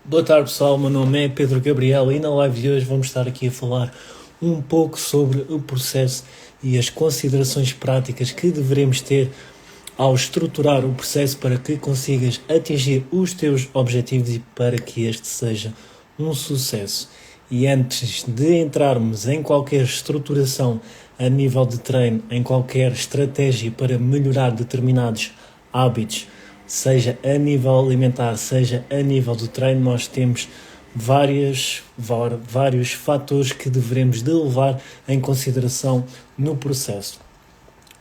Boa tarde pessoal, meu nome é Pedro Gabriel e na live de hoje vamos estar aqui a falar um pouco sobre o processo e as considerações práticas que devemos ter ao estruturar o processo para que consigas atingir os teus objetivos e para que este seja um sucesso. E antes de entrarmos em qualquer estruturação a nível de treino, em qualquer estratégia para melhorar determinados hábitos, seja a nível alimentar, seja a nível do treino, nós temos vários fatores que devemos de levar em consideração no processo.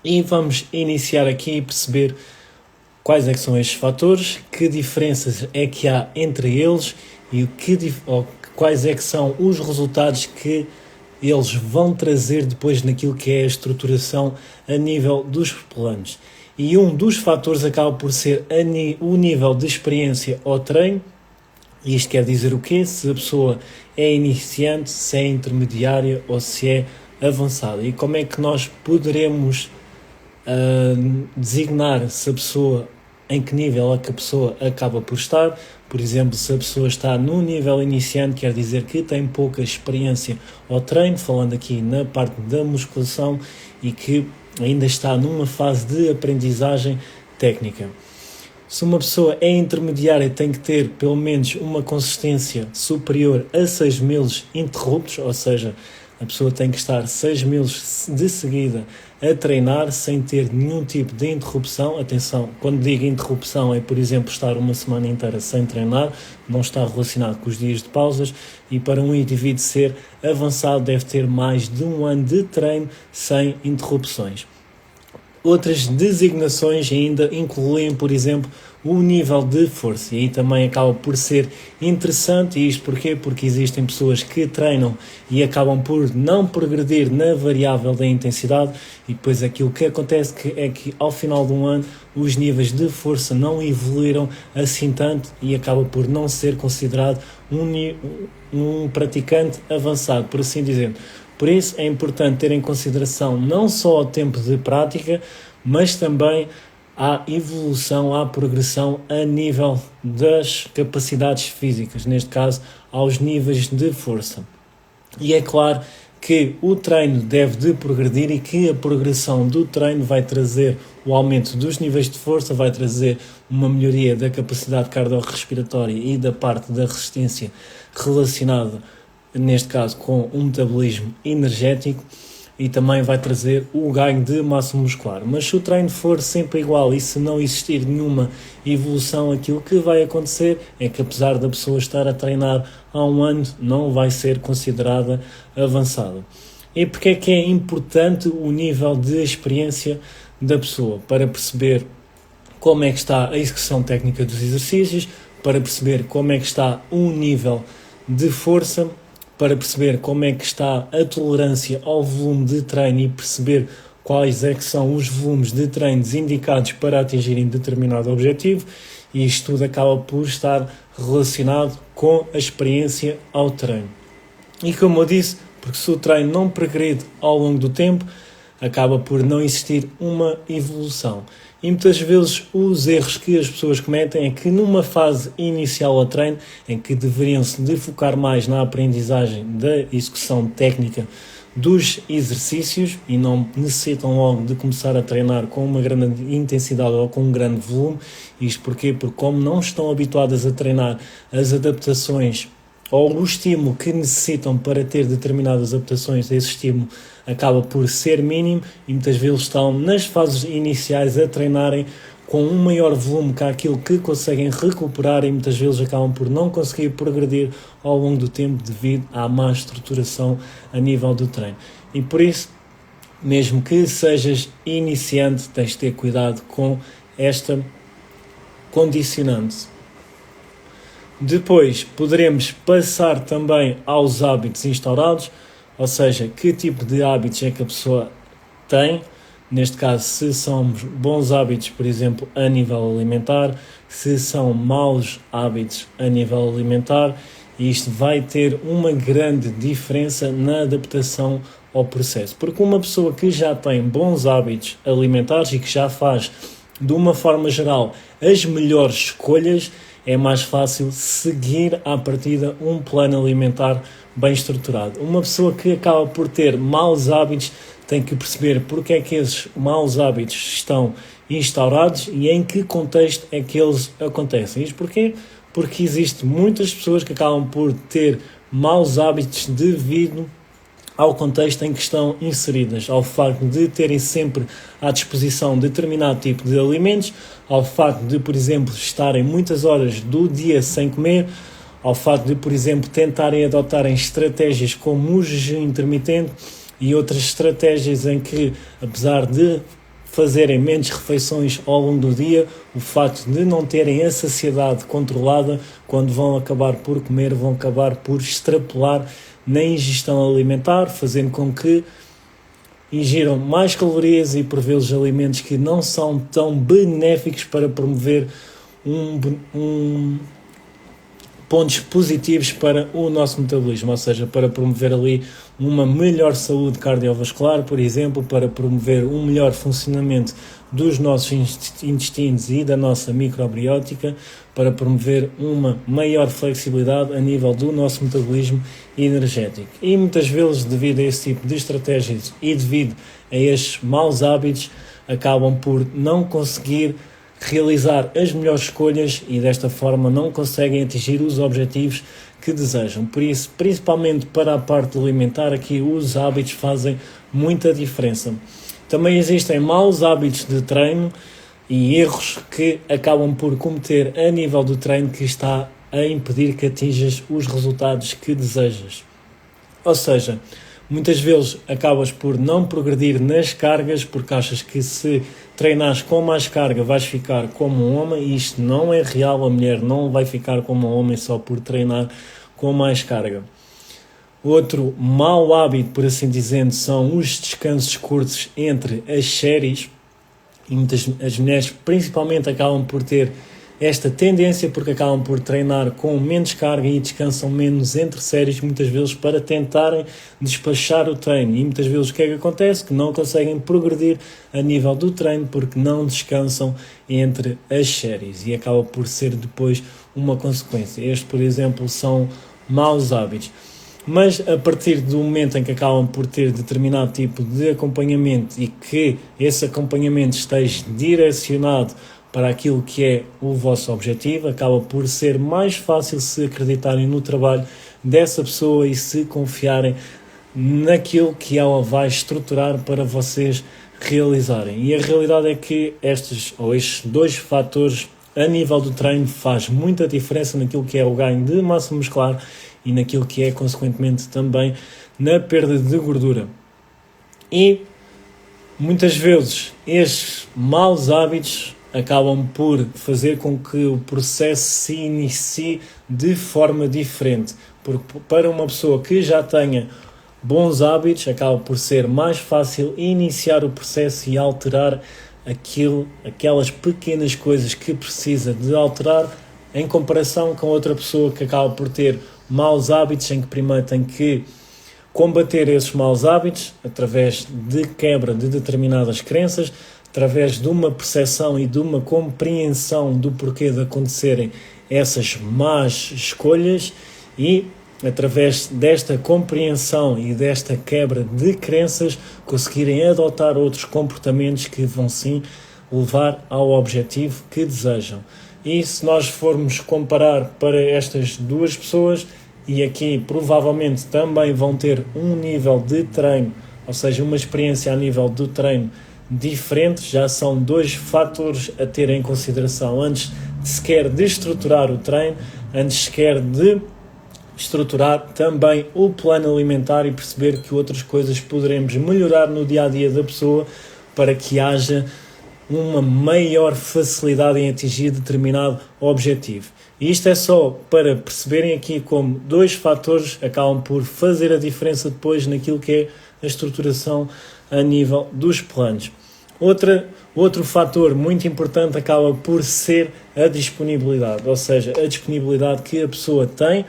E vamos iniciar aqui e perceber quais é que são estes fatores, que diferenças é que há entre eles e quais é que são os resultados que eles vão trazer depois naquilo que é a estruturação a nível dos planos. E um dos fatores acaba por ser o nível de experiência ao treino. Isto quer dizer o quê? Se a pessoa é iniciante, se é intermediária ou se é avançada. E como é que nós poderemos designar se a pessoa, em que nível é que a pessoa acaba por estar. Por exemplo, se a pessoa está no nível iniciante, quer dizer que tem pouca experiência ao treino, falando aqui na parte da musculação, e que ainda está numa fase de aprendizagem técnica. Se uma pessoa é intermediária, tem que ter pelo menos uma consistência superior a 6 meses interruptos, ou seja, a pessoa tem que estar 6 meses de seguida a treinar sem ter nenhum tipo de interrupção. Atenção, quando digo interrupção é, por exemplo, estar uma semana inteira sem treinar, não está relacionado com os dias de pausas, e para um indivíduo ser avançado deve ter mais de 1 ano de treino sem interrupções. Outras designações ainda incluem, por exemplo, o nível de força, e aí também acaba por ser interessante. E isto porquê? Porque existem pessoas que treinam e acabam por não progredir na variável da intensidade, e depois aquilo que acontece é que ao final de um ano os níveis de força não evoluíram assim tanto e acaba por não ser considerado um praticante avançado, por assim dizer. Por isso é importante ter em consideração não só o tempo de prática, mas também a evolução, a progressão a nível das capacidades físicas, neste caso aos níveis de força. E é claro que o treino deve de progredir e que a progressão do treino vai trazer o aumento dos níveis de força, vai trazer uma melhoria da capacidade cardiorrespiratória e da parte da resistência relacionada, neste caso, com um metabolismo energético, e também vai trazer o ganho de massa muscular. Mas se o treino for sempre igual e se não existir nenhuma evolução, aquilo que vai acontecer é que, apesar da pessoa estar a treinar há 1 ano, não vai ser considerada avançada. E porque é que é importante o nível de experiência da pessoa? Para perceber como é que está a execução técnica dos exercícios, para perceber como é que está o nível de força, para perceber como é que está a tolerância ao volume de treino e perceber quais é que são os volumes de treinos indicados para atingirem determinado objetivo. E isto tudo acaba por estar relacionado com a experiência ao treino. E como eu disse, porque se o treino não progride ao longo do tempo, acaba por não existir uma evolução. E muitas vezes os erros que as pessoas cometem é que numa fase inicial ao treino, em que deveriam-se de focar mais na aprendizagem da execução técnica dos exercícios e não necessitam logo de começar a treinar com uma grande intensidade ou com um grande volume. Isto porquê? Porque como não estão habituadas a treinar as adaptações ou o estímulo que necessitam para ter determinadas adaptações, esse estímulo acaba por ser mínimo, e muitas vezes estão nas fases iniciais a treinarem com um maior volume que aquilo que conseguem recuperar, e muitas vezes acabam por não conseguir progredir ao longo do tempo devido à má estruturação a nível do treino. E por isso, mesmo que sejas iniciante, tens de ter cuidado com esta condicionante. Depois poderemos passar também aos hábitos instaurados, ou seja, que tipo de hábitos é que a pessoa tem. Neste caso, se são bons hábitos, por exemplo, a nível alimentar, se são maus hábitos a nível alimentar, e isto vai ter uma grande diferença na adaptação ao processo. Porque uma pessoa que já tem bons hábitos alimentares e que já faz, de uma forma geral, as melhores escolhas, é mais fácil seguir à partida um plano alimentar bem estruturado. Uma pessoa que acaba por ter maus hábitos tem que perceber porque é que esses maus hábitos estão instaurados e em que contexto é que eles acontecem. Isto porquê? Porque existem muitas pessoas que acabam por ter maus hábitos devido ao contexto em que estão inseridas, ao facto de terem sempre à disposição determinado tipo de alimentos, ao facto de, por exemplo, estarem muitas horas do dia sem comer, ao facto de, por exemplo, tentarem adotarem estratégias como o jejum intermitente e outras estratégias em que, apesar de fazerem menos refeições ao longo do dia, o facto de não terem a saciedade controlada, quando vão acabar por comer, vão acabar por extrapolar na ingestão alimentar, fazendo com que ingiram mais calorias e por vezes alimentos que não são tão benéficos para promover pontos positivos para o nosso metabolismo, ou seja, para promover ali uma melhor saúde cardiovascular, por exemplo, para promover um melhor funcionamento dos nossos intestinos e da nossa microbiótica, para promover uma maior flexibilidade a nível do nosso metabolismo energético. E muitas vezes, devido a esse tipo de estratégias e devido a estes maus hábitos, acabam por não conseguir realizar as melhores escolhas e desta forma não conseguem atingir os objetivos que desejam. Por isso, principalmente para a parte alimentar, aqui os hábitos fazem muita diferença. Também existem maus hábitos de treino e erros que acabam por cometer a nível do treino que está a impedir que atinjas os resultados que desejas. Ou seja, muitas vezes acabas por não progredir nas cargas porque achas que se treinares com mais carga vais ficar como um homem e isto não é real, a mulher não vai ficar como um homem só por treinar com mais carga. Outro mau hábito, por assim dizendo, são os descansos curtos entre as séries e as mulheres principalmente acabam por ter esta tendência porque acabam por treinar com menos carga e descansam menos entre séries, muitas vezes para tentarem despachar o treino. E muitas vezes o que é que acontece? Que não conseguem progredir a nível do treino porque não descansam entre as séries e acaba por ser depois uma consequência. Estes, por exemplo, são maus hábitos. Mas a partir do momento em que acabam por ter determinado tipo de acompanhamento e que esse acompanhamento esteja direcionado para aquilo que é o vosso objetivo, acaba por ser mais fácil se acreditarem no trabalho dessa pessoa e se confiarem naquilo que ela vai estruturar para vocês realizarem. E a realidade é que estes dois fatores a nível do treino faz muita diferença naquilo que é o ganho de massa muscular e naquilo que é, consequentemente, também na perda de gordura. E muitas vezes estes maus hábitos acabam por fazer com que o processo se inicie de forma diferente. Porque para uma pessoa que já tenha bons hábitos, acaba por ser mais fácil iniciar o processo e alterar aquelas pequenas coisas que precisa de alterar em comparação com outra pessoa que acaba por ter maus hábitos, em que primeiro tem que combater esses maus hábitos através de quebra de determinadas crenças, através de uma percepção e de uma compreensão do porquê de acontecerem essas más escolhas e, através desta compreensão e desta quebra de crenças, conseguirem adotar outros comportamentos que vão sim levar ao objetivo que desejam. E se nós formos comparar para estas duas pessoas, e aqui provavelmente também vão ter um nível de treino, ou seja, uma experiência a nível do treino diferente, já são dois fatores a ter em consideração antes de sequer de estruturar o treino, antes sequer de estruturar também o plano alimentar e perceber que outras coisas poderemos melhorar no dia-a-dia da pessoa para que haja uma maior facilidade em atingir determinado objetivo. E isto é só para perceberem aqui como dois fatores acabam por fazer a diferença depois naquilo que é a estruturação a nível dos planos. Outro fator muito importante acaba por ser a disponibilidade, ou seja, a disponibilidade que a pessoa tem,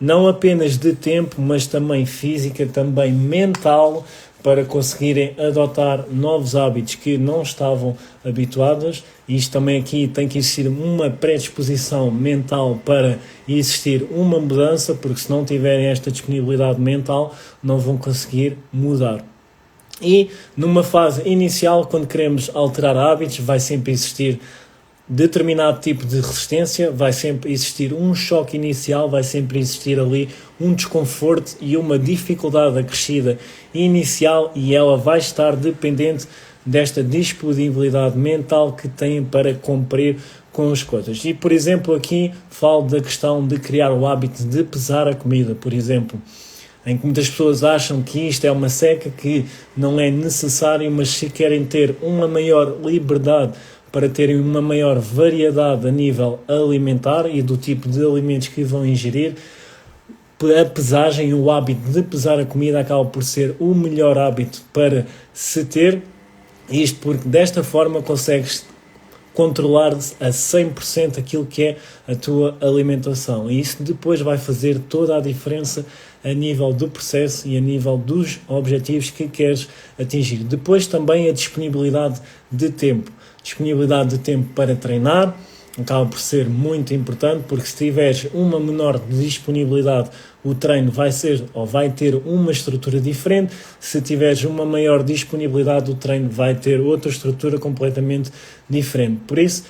não apenas de tempo, mas também física, também mental, para conseguirem adotar novos hábitos que não estavam habituados. Isto também aqui tem que existir uma predisposição mental para existir uma mudança, porque se não tiverem esta disponibilidade mental, não vão conseguir mudar. E numa fase inicial, quando queremos alterar hábitos, vai sempre existir determinado tipo de resistência, vai sempre existir um choque inicial, vai sempre existir ali um desconforto e uma dificuldade acrescida inicial, e ela vai estar dependente desta disponibilidade mental que têm para cumprir com as coisas. E, por exemplo, aqui falo da questão de criar o hábito de pesar a comida, por exemplo, em que muitas pessoas acham que isto é uma seca, que não é necessário, mas se querem ter uma maior liberdade para terem uma maior variedade a nível alimentar e do tipo de alimentos que vão ingerir, a pesagem, o hábito de pesar a comida acaba por ser o melhor hábito para se ter, isto porque desta forma consegues controlar a 100% aquilo que é a tua alimentação, e isso depois vai fazer toda a diferença a nível do processo e a nível dos objetivos que queres atingir. Depois também a disponibilidade de tempo. Disponibilidade de tempo para treinar acaba por ser muito importante, porque se tiveres uma menor disponibilidade, o treino vai ser ou vai ter uma estrutura diferente. Se tiveres uma maior disponibilidade, o treino vai ter outra estrutura completamente diferente. Por isso,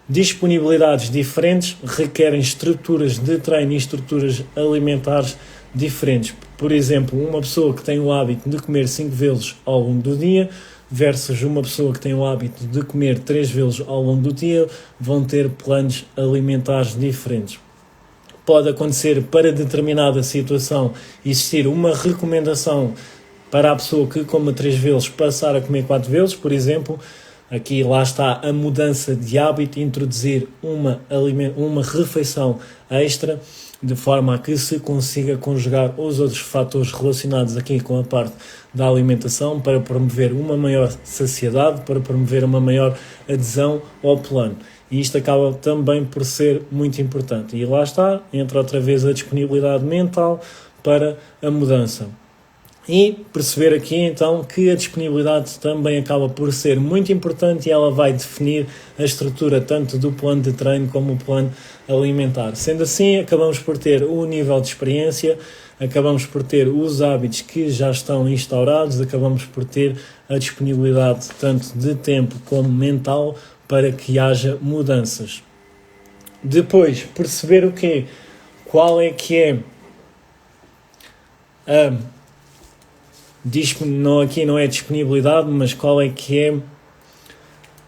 disponibilidades diferentes requerem estruturas de treino e estruturas alimentares diferentes. Por exemplo, uma pessoa que tem o hábito de comer 5 vezes ao longo do dia versus uma pessoa que tem o hábito de comer 3 vezes ao longo do dia, vão ter planos alimentares diferentes. Pode acontecer, para determinada situação, existir uma recomendação para a pessoa que coma 3 vezes passar a comer 4 vezes, por exemplo. Aqui lá está a mudança de hábito, introduzir uma refeição extra, de forma a que se consiga conjugar os outros fatores relacionados aqui com a parte da alimentação, para promover uma maior saciedade, para promover uma maior adesão ao plano. E isto acaba também por ser muito importante. E lá está, entra outra vez a disponibilidade mental para a mudança. E perceber aqui então que a disponibilidade também acaba por ser muito importante, e ela vai definir a estrutura tanto do plano de treino como o plano alimentar. Sendo assim, acabamos por ter o nível de experiência, acabamos por ter os hábitos que já estão instaurados, acabamos por ter a disponibilidade tanto de tempo como mental para que haja mudanças. Depois, perceber o quê? Qual é que é a aqui não é disponibilidade, mas qual é que é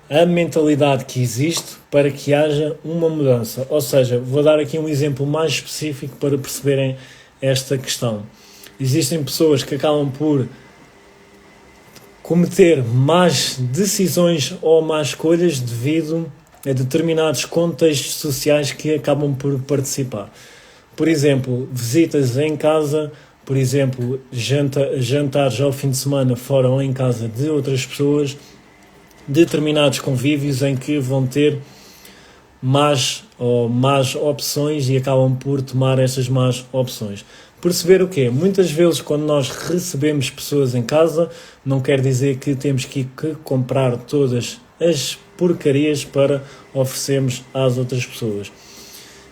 a mentalidade que existe para que haja uma mudança. Ou seja, vou dar aqui um exemplo mais específico para perceberem esta questão. Existem pessoas que acabam por cometer más decisões ou más escolhas devido a determinados contextos sociais que acabam por participar. Por exemplo, visitas em casa, por exemplo, jantares ao fim de semana fora ou em casa de outras pessoas, determinados convívios em que vão ter más opções e acabam por tomar essas más opções. Perceber o quê? Muitas vezes quando nós recebemos pessoas em casa, não quer dizer que temos que comprar todas as porcarias para oferecermos às outras pessoas.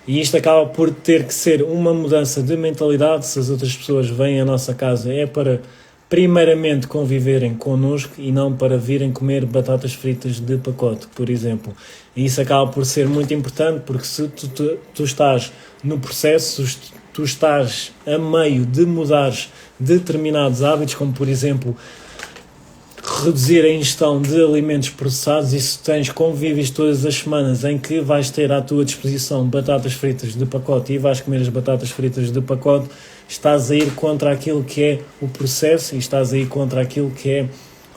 E isto acaba por ter que ser uma mudança de mentalidade. Se as outras pessoas vêm à nossa casa é para primeiramente conviverem connosco e não para virem comer batatas fritas de pacote, por exemplo. E isso acaba por ser muito importante, porque se tu estás no processo, tu estás a meio de mudar determinados hábitos, como por exemplo reduzir a ingestão de alimentos processados, e se tens convívios todas as semanas em que vais ter à tua disposição batatas fritas de pacote e vais comer as batatas fritas de pacote, estás a ir contra aquilo que é o processo e estás a ir contra aquilo que é,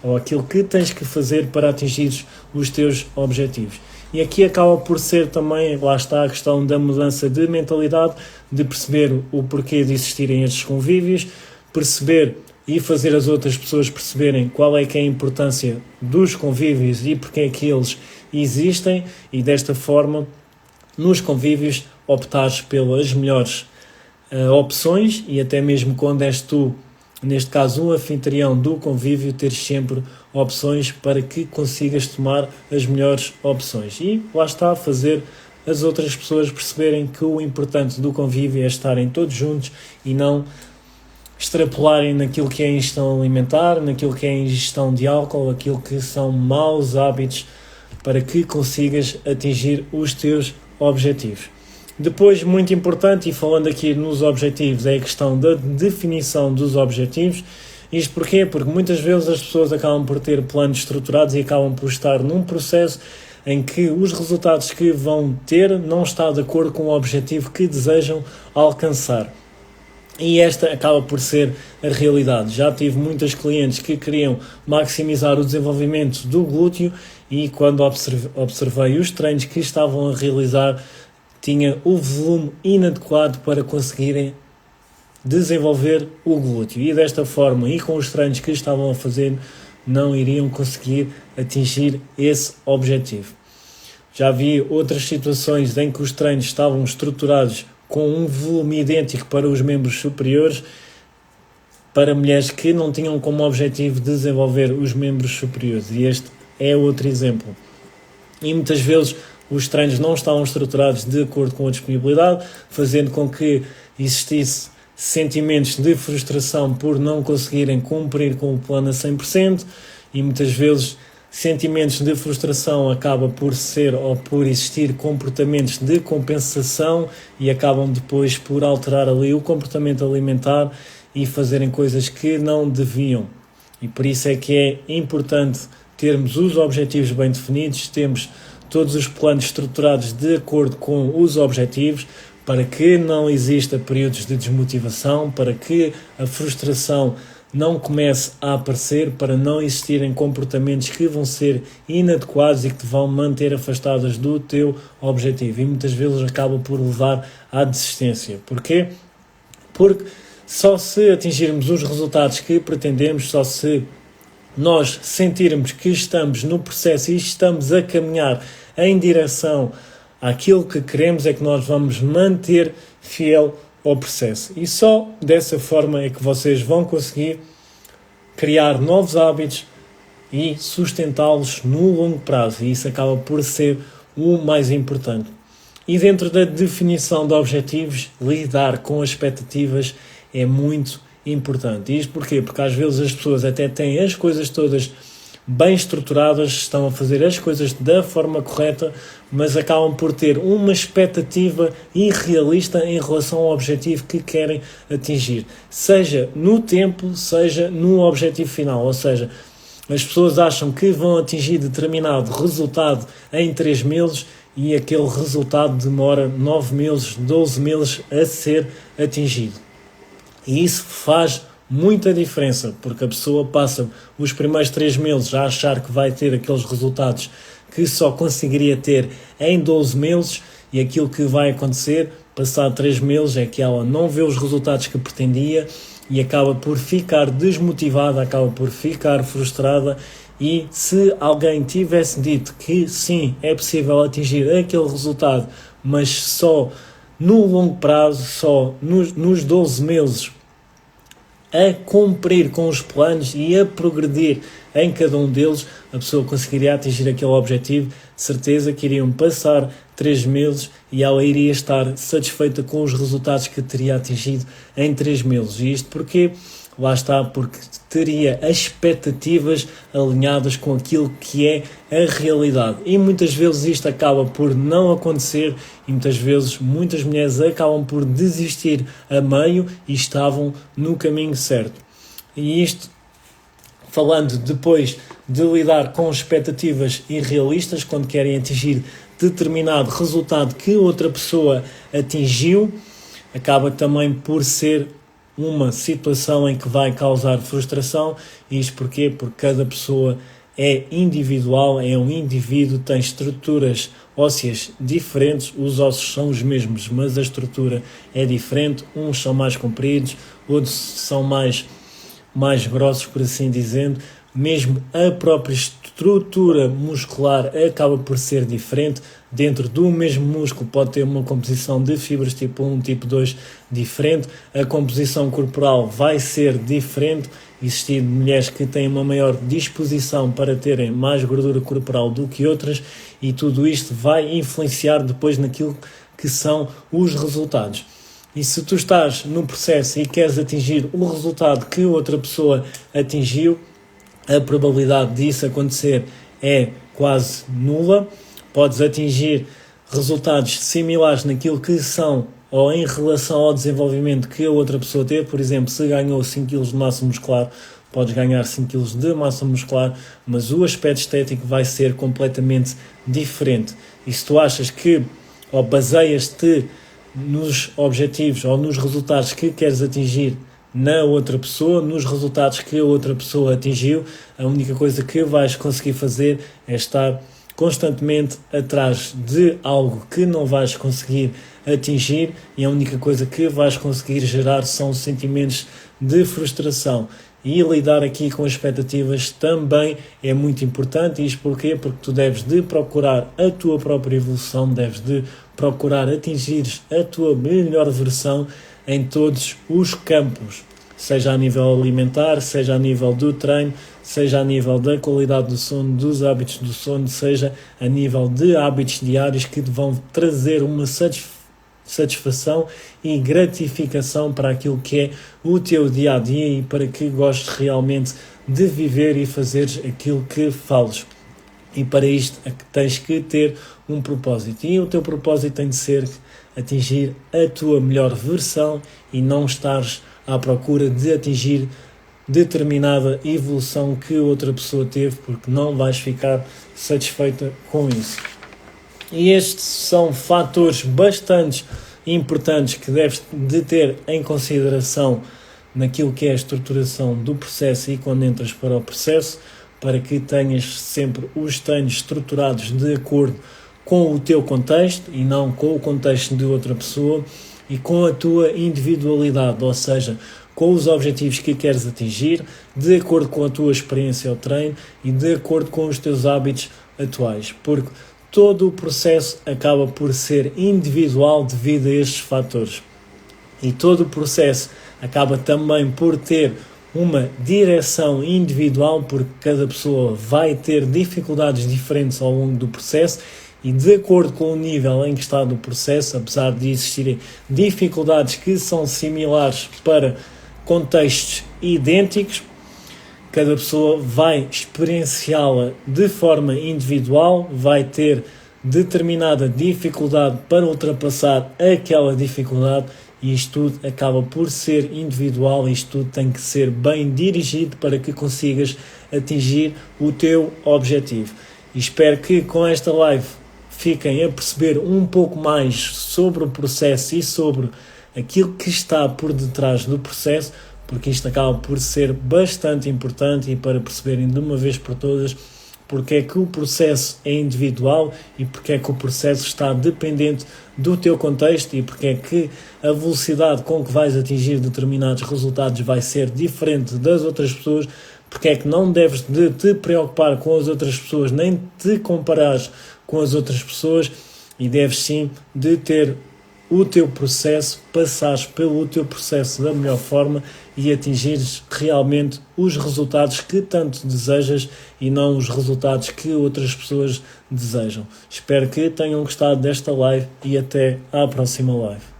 ou aquilo que tens que fazer para atingir os teus objetivos. E aqui acaba por ser também, lá está a questão da mudança de mentalidade, de perceber o porquê de existirem estes convívios, perceber e fazer as outras pessoas perceberem qual é que é a importância dos convívios e porque é que eles existem, e desta forma, nos convívios, optares pelas melhores opções, e até mesmo quando és tu neste caso um anfitrião do convívio, ter sempre opções para que consigas tomar as melhores opções. E lá está, fazer as outras pessoas perceberem que o importante do convívio é estarem todos juntos e não extrapolarem naquilo que é a ingestão alimentar, naquilo que é a ingestão de álcool, aquilo que são maus hábitos, para que consigas atingir os teus objetivos. Depois, muito importante, e falando aqui nos objetivos, é a questão da definição dos objetivos. Isto porquê? Porque muitas vezes as pessoas acabam por ter planos estruturados e acabam por estar num processo em que os resultados que vão ter não estão de acordo com o objetivo que desejam alcançar. E esta acaba por ser a realidade. Já tive muitos clientes que queriam maximizar o desenvolvimento do glúteo e quando observei os treinos que estavam a realizar, tinha o volume inadequado para conseguirem desenvolver o glúteo. E desta forma, e com os treinos que estavam a fazer, não iriam conseguir atingir esse objetivo. Já vi outras situações em que os treinos estavam estruturados com um volume idêntico para os membros superiores, para mulheres que não tinham como objetivo desenvolver os membros superiores. E este é outro exemplo. E muitas vezes os treinos não estavam estruturados de acordo com a disponibilidade, fazendo com que existisse sentimentos de frustração por não conseguirem cumprir com o plano a 100%, e muitas vezes sentimentos de frustração acabam por ser ou por existir comportamentos de compensação e acabam depois por alterar ali o comportamento alimentar e fazerem coisas que não deviam. E por isso é que é importante termos os objetivos bem definidos, temos todos os planos estruturados de acordo com os objetivos, para que não exista períodos de desmotivação, para que a frustração não comece a aparecer, para não existirem comportamentos que vão ser inadequados e que te vão manter afastadas do teu objetivo. E muitas vezes acaba por levar à desistência. Porquê? Porque só se atingirmos os resultados que pretendemos, só se nós sentirmos que estamos no processo e estamos a caminhar em direção àquilo que queremos, é que nós vamos manter fiel ao processo. E só dessa forma é que vocês vão conseguir criar novos hábitos e sustentá-los no longo prazo. E isso acaba por ser o mais importante. E dentro da definição de objetivos, lidar com as expectativas é muito importante. E isto porquê? Porque às vezes as pessoas até têm as coisas todas bem estruturadas, estão a fazer as coisas da forma correta, mas acabam por ter uma expectativa irrealista em relação ao objetivo que querem atingir, seja no tempo, seja no objetivo final. Ou seja, as pessoas acham que vão atingir determinado resultado em 3 meses e aquele resultado demora 9 meses, 12 meses a ser atingido. E isso faz muita diferença, porque a pessoa passa os primeiros 3 meses a achar que vai ter aqueles resultados que só conseguiria ter em 12 meses e aquilo que vai acontecer, passado 3 meses, é que ela não vê os resultados que pretendia e acaba por ficar desmotivada, acaba por ficar frustrada. E se alguém tivesse dito que sim, é possível atingir aquele resultado, mas só no longo prazo, só nos 12 meses, a cumprir com os planos e a progredir em cada um deles, a pessoa conseguiria atingir aquele objetivo. De certeza que iriam passar 3 meses e ela iria estar satisfeita com os resultados que teria atingido em 3 meses. E isto porquê? Lá está, porque teria as expectativas alinhadas com aquilo que é a realidade. E muitas vezes isto acaba por não acontecer e muitas vezes muitas mulheres acabam por desistir a meio e estavam no caminho certo. E isto, falando depois de lidar com expectativas irrealistas, quando querem atingir determinado resultado que outra pessoa atingiu, acaba também por ser uma situação em que vai causar frustração. E isto porquê? Porque cada pessoa é individual, é um indivíduo, tem estruturas ósseas diferentes, os ossos são os mesmos, mas a estrutura é diferente, uns são mais compridos, outros são mais grossos, por assim dizendo. Mesmo a própria estrutura muscular acaba por ser diferente. Dentro do mesmo músculo pode ter uma composição de fibras tipo 1, tipo 2 diferente. A composição corporal vai ser diferente. Existem mulheres que têm uma maior disposição para terem mais gordura corporal do que outras, e tudo isto vai influenciar depois naquilo que são os resultados. E se tu estás no processo e queres atingir o resultado que outra pessoa atingiu, a probabilidade disso acontecer é quase nula. Podes atingir resultados similares naquilo que são ou em relação ao desenvolvimento que a outra pessoa teve. Por exemplo, se ganhou 5 kg de massa muscular, podes ganhar 5 kg de massa muscular, mas o aspecto estético vai ser completamente diferente. E se tu achas que, ou baseias-te nos objetivos ou nos resultados que queres atingir na outra pessoa, nos resultados que a outra pessoa atingiu, a única coisa que vais conseguir fazer é estar constantemente atrás de algo que não vais conseguir atingir, e a única coisa que vais conseguir gerar são sentimentos de frustração. E lidar aqui com expectativas também é muito importante. Isto porquê? Porque tu deves de procurar a tua própria evolução, deves de procurar atingir a tua melhor versão em todos os campos, seja a nível alimentar, seja a nível do treino, seja a nível da qualidade do sono, dos hábitos do sono, seja a nível de hábitos diários que te vão trazer uma satisfação e gratificação para aquilo que é o teu dia-a-dia e para que gostes realmente de viver e fazeres aquilo que fales. E para isto tens que ter um propósito. E o teu propósito tem de ser atingir a tua melhor versão e não estares à procura de atingir determinada evolução que outra pessoa teve, porque não vais ficar satisfeita com isso. E estes são fatores bastante importantes que deves de ter em consideração naquilo que é a estruturação do processo e quando entras para o processo, para que tenhas sempre os treinos estruturados de acordo com o teu contexto e não com o contexto de outra pessoa e com a tua individualidade, ou seja, com os objetivos que queres atingir, de acordo com a tua experiência ao treino e de acordo com os teus hábitos atuais, porque todo o processo acaba por ser individual devido a estes fatores. E todo o processo acaba também por ter uma direção individual, porque cada pessoa vai ter dificuldades diferentes ao longo do processo e de acordo com o nível em que está do processo, apesar de existirem dificuldades que são similares para contextos idênticos, cada pessoa vai experienciá-la de forma individual, vai ter determinada dificuldade para ultrapassar aquela dificuldade e isto tudo acaba por ser individual. Isto tudo tem que ser bem dirigido para que consigas atingir o teu objetivo. E espero que com esta live fiquem a perceber um pouco mais sobre o processo e sobre aquilo que está por detrás do processo, porque isto acaba por ser bastante importante e para perceberem de uma vez por todas porque é que o processo é individual e porque é que o processo está dependente do teu contexto e porque é que a velocidade com que vais atingir determinados resultados vai ser diferente das outras pessoas, porque é que não deves de te preocupar com as outras pessoas nem te comparares com as outras pessoas e deves sim de ter o teu processo, passares pelo teu processo da melhor forma e atingires realmente os resultados que tanto desejas e não os resultados que outras pessoas desejam. Espero que tenham gostado desta live e até à próxima live.